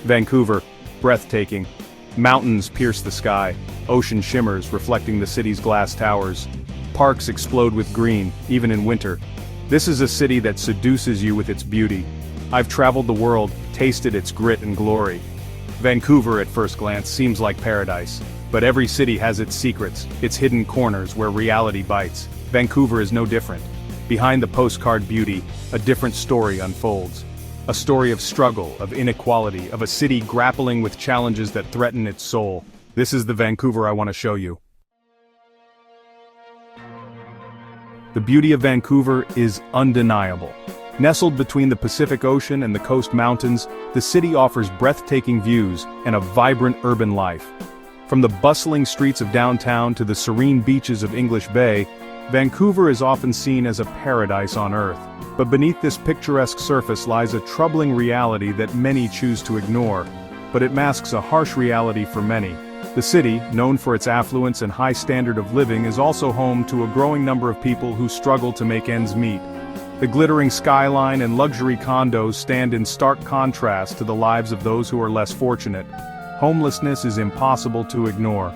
Vancouver, breathtaking. Mountains pierce the sky, ocean shimmers reflecting the city's glass towers. Parks explode with green, even in winter. This is a city that seduces you with its beauty. I've traveled the world, tasted its grit and glory. Vancouver at first glance seems like paradise, but every city has its secrets, its hidden corners where reality bites. Vancouver is no different. Behind the postcard beauty, a different story unfolds. A story of struggle, of inequality, of a city grappling with challenges that threaten its soul. This is the Vancouver I want to show you. The beauty of Vancouver is undeniable. Nestled between the Pacific Ocean and the coast mountains, the city offers breathtaking views and a vibrant urban life. From the bustling streets of downtown to the serene beaches of English Bay, Vancouver is often seen as a paradise on earth. But beneath this picturesque surface lies a troubling reality that many choose to ignore. But it masks a harsh reality for many. The city, known for its affluence and high standard of living, is also home to a growing number of people who struggle to make ends meet. The glittering skyline and luxury condos stand in stark contrast to the lives of those who are less fortunate. Homelessness is impossible to ignore.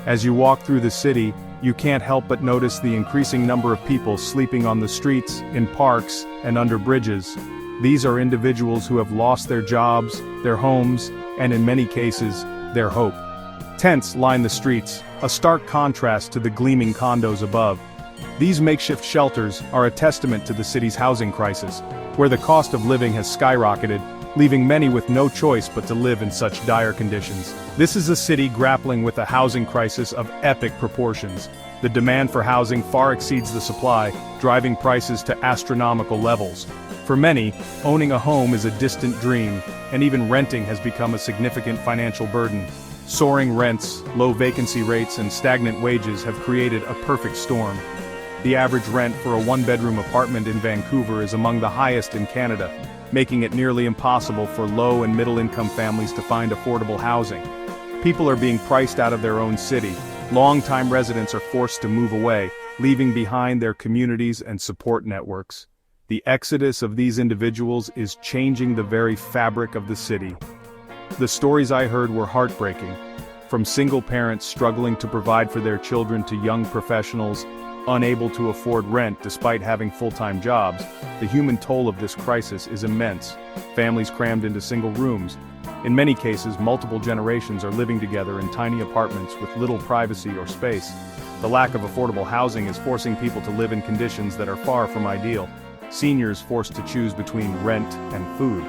As you walk through the city, you can't help but notice the increasing number of people sleeping on the streets, in parks, and under bridges. These are individuals who have lost their jobs, their homes, and in many cases, their hope. Tents line the streets, a stark contrast to the gleaming condos above. These makeshift shelters are a testament to the city's housing crisis, where the cost of living has skyrocketed, leaving many with no choice but to live in such dire conditions. This is a city grappling with a housing crisis of epic proportions. The demand for housing far exceeds the supply, driving prices to astronomical levels. For many, owning a home is a distant dream, and even renting has become a significant financial burden. Soaring rents, low vacancy rates, and stagnant wages have created a perfect storm. The average rent for a one-bedroom apartment in Vancouver is among the highest in Canada, making it nearly impossible for low- and middle-income families to find affordable housing. People are being priced out of their own city. Long-time residents are forced to move away, leaving behind their communities and support networks. The exodus of these individuals is changing the very fabric of the city. The stories I heard were heartbreaking. From single parents struggling to provide for their children to young professionals unable to afford rent despite having full-time jobs, the human toll of this crisis is immense. Families crammed into single rooms. In many cases, multiple generations are living together in tiny apartments with little privacy or space. The lack of affordable housing is forcing people to live in conditions that are far from ideal. Seniors forced to choose between rent and food.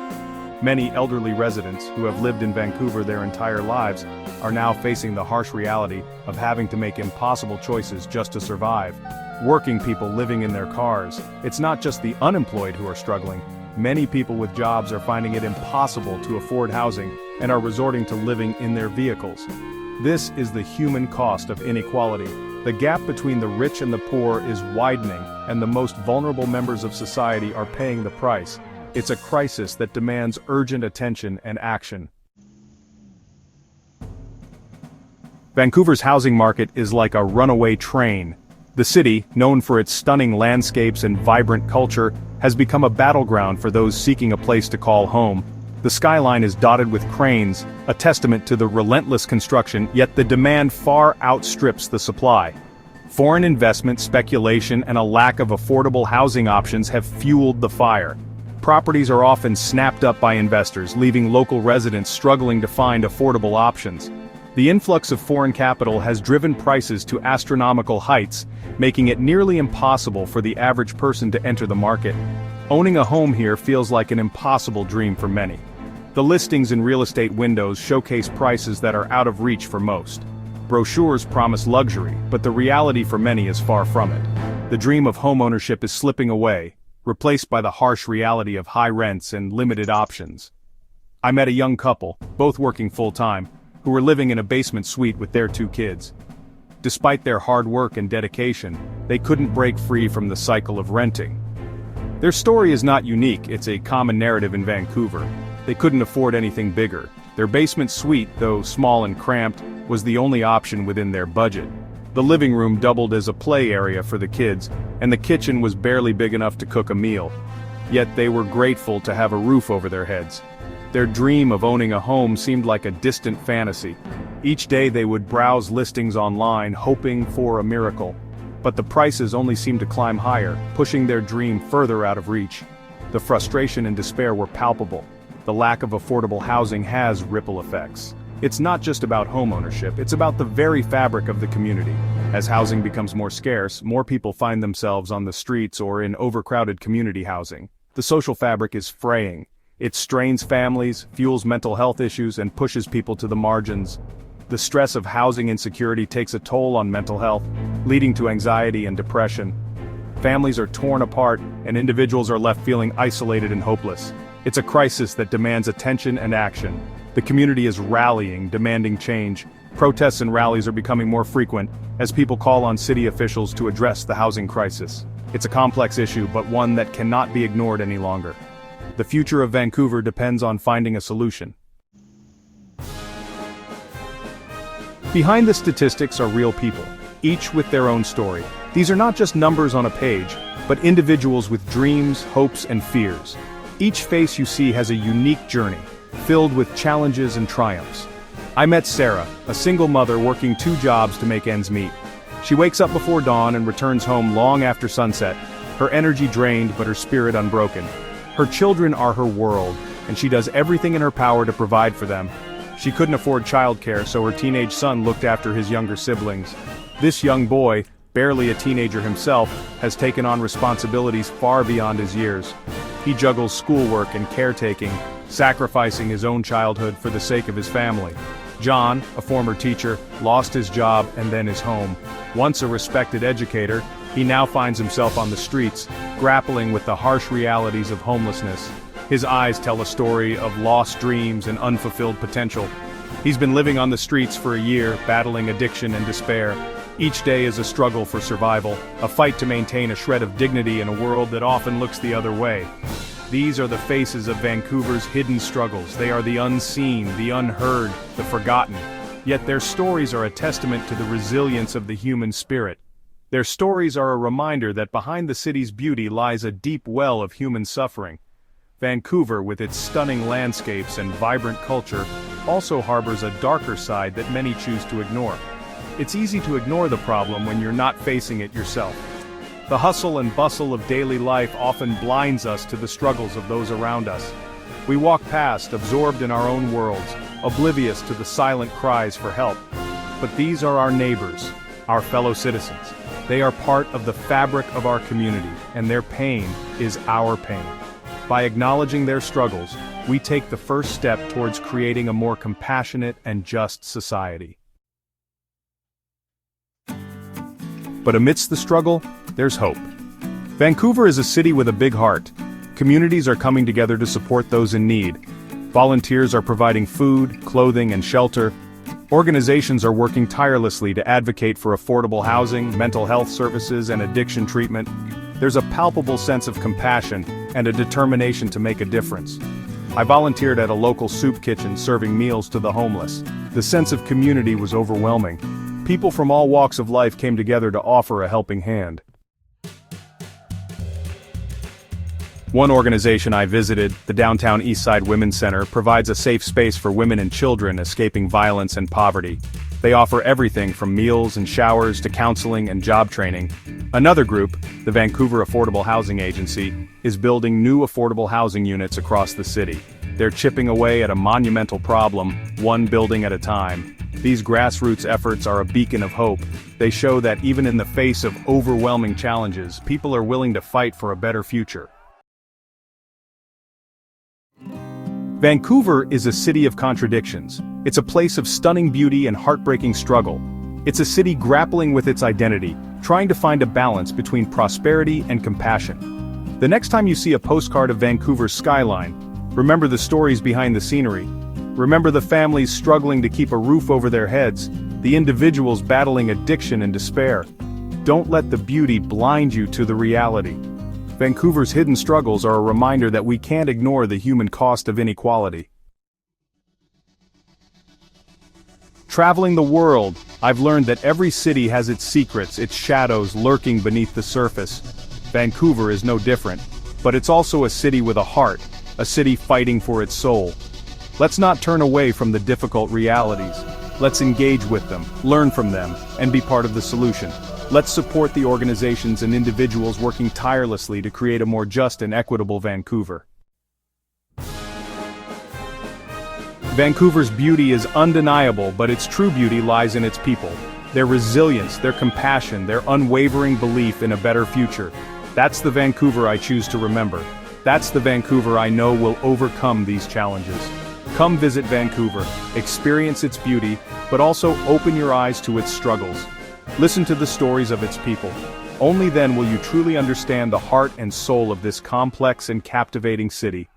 Many elderly residents who have lived in Vancouver their entire lives are now facing the harsh reality of having to make impossible choices just to survive. Working people living in their cars. It's not just the unemployed who are struggling. Many people with jobs are finding it impossible to afford housing and are resorting to living in their vehicles. This is the human cost of inequality. The gap between the rich and the poor is widening, and the most vulnerable members of society are paying the price. It's a crisis that demands urgent attention and action. Vancouver's housing market is like a runaway train. The city, known for its stunning landscapes and vibrant culture, has become a battleground for those seeking a place to call home. The skyline is dotted with cranes, a testament to the relentless construction, yet the demand far outstrips the supply. Foreign investment, speculation, and a lack of affordable housing options have fueled the fire. Properties are often snapped up by investors, leaving local residents struggling to find affordable options. The influx of foreign capital has driven prices to astronomical heights, making it nearly impossible for the average person to enter the market. Owning a home here feels like an impossible dream for many. The listings in real estate windows showcase prices that are out of reach for most. Brochures promise luxury, but the reality for many is far from it. The dream of homeownership is slipping away, replaced by the harsh reality of high rents and limited options. I met a young couple, both working full-time, who were living in a basement suite with their 2 kids. Despite their hard work and dedication, they couldn't break free from the cycle of renting. Their story is not unique, it's a common narrative in Vancouver. They couldn't afford anything bigger. Their basement suite, though small and cramped, was the only option within their budget. The living room doubled as a play area for the kids, and the kitchen was barely big enough to cook a meal. Yet they were grateful to have a roof over their heads. Their dream of owning a home seemed like a distant fantasy. Each day they would browse listings online, hoping for a miracle. But the prices only seemed to climb higher, pushing their dream further out of reach. The frustration and despair were palpable. The lack of affordable housing has ripple effects. It's not just about homeownership, it's about the very fabric of the community. As housing becomes more scarce, more people find themselves on the streets or in overcrowded community housing. The social fabric is fraying. It strains families, fuels mental health issues, and pushes people to the margins. The stress of housing insecurity takes a toll on mental health, leading to anxiety and depression. Families are torn apart, and individuals are left feeling isolated and hopeless. It's a crisis that demands attention and action. The community is rallying, demanding change. Protests and rallies are becoming more frequent, as people call on city officials to address the housing crisis. It's a complex issue, but one that cannot be ignored any longer. The future of Vancouver depends on finding a solution. Behind the statistics are real people, each with their own story. These are not just numbers on a page, but individuals with dreams, hopes, and fears. Each face you see has a unique journey, filled with challenges and triumphs. I met Sarah, a single mother working 2 jobs to make ends meet. She wakes up before dawn and returns home long after sunset, her energy drained but her spirit unbroken. Her children are her world, and she does everything in her power to provide for them. She couldn't afford childcare, so her teenage son looked after his younger siblings. This young boy, barely a teenager himself, has taken on responsibilities far beyond his years. He juggles schoolwork and caretaking, sacrificing his own childhood for the sake of his family. John, a former teacher, lost his job and then his home. Once a respected educator, he now finds himself on the streets, grappling with the harsh realities of homelessness. His eyes tell a story of lost dreams and unfulfilled potential. He's been living on the streets for a year, battling addiction and despair. Each day is a struggle for survival, a fight to maintain a shred of dignity in a world that often looks the other way. These are the faces of Vancouver's hidden struggles. They are the unseen, the unheard, the forgotten. Yet their stories are a testament to the resilience of the human spirit. Their stories are a reminder that behind the city's beauty lies a deep well of human suffering. Vancouver, with its stunning landscapes and vibrant culture, also harbors a darker side that many choose to ignore. It's easy to ignore the problem when you're not facing it yourself. The hustle and bustle of daily life often blinds us to the struggles of those around us. We walk past, absorbed in our own worlds, oblivious to the silent cries for help. But these are our neighbors, our fellow citizens. They are part of the fabric of our community, and their pain is our pain. By acknowledging their struggles, we take the first step towards creating a more compassionate and just society. But amidst the struggle, there's hope. Vancouver is a city with a big heart. Communities are coming together to support those in need. Volunteers are providing food, clothing, and shelter. Organizations are working tirelessly to advocate for affordable housing, mental health services, and addiction treatment. There's a palpable sense of compassion and a determination to make a difference. I volunteered at a local soup kitchen serving meals to the homeless. The sense of community was overwhelming. People from all walks of life came together to offer a helping hand. One organization I visited, the Downtown Eastside Women's Center, provides a safe space for women and children escaping violence and poverty. They offer everything from meals and showers to counseling and job training. Another group, the Vancouver Affordable Housing Agency, is building new affordable housing units across the city. They're chipping away at a monumental problem, one building at a time. These grassroots efforts are a beacon of hope. They show that even in the face of overwhelming challenges, people are willing to fight for a better future. Vancouver is a city of contradictions. It's a place of stunning beauty and heartbreaking struggle. It's a city grappling with its identity, trying to find a balance between prosperity and compassion. The next time you see a postcard of Vancouver's skyline, remember the stories behind the scenery. Remember the families struggling to keep a roof over their heads, the individuals battling addiction and despair. Don't let the beauty blind you to the reality. Vancouver's hidden struggles are a reminder that we can't ignore the human cost of inequality. Traveling the world, I've learned that every city has its secrets, its shadows lurking beneath the surface. Vancouver is no different, but it's also a city with a heart, a city fighting for its soul. Let's not turn away from the difficult realities. Let's engage with them, learn from them, and be part of the solution. Let's support the organizations and individuals working tirelessly to create a more just and equitable Vancouver. Vancouver's beauty is undeniable, but its true beauty lies in its people. Their resilience, their compassion, their unwavering belief in a better future. That's the Vancouver I choose to remember. That's the Vancouver I know will overcome these challenges. Come visit Vancouver, experience its beauty, but also open your eyes to its struggles. Listen to the stories of its people. Only then will you truly understand the heart and soul of this complex and captivating city.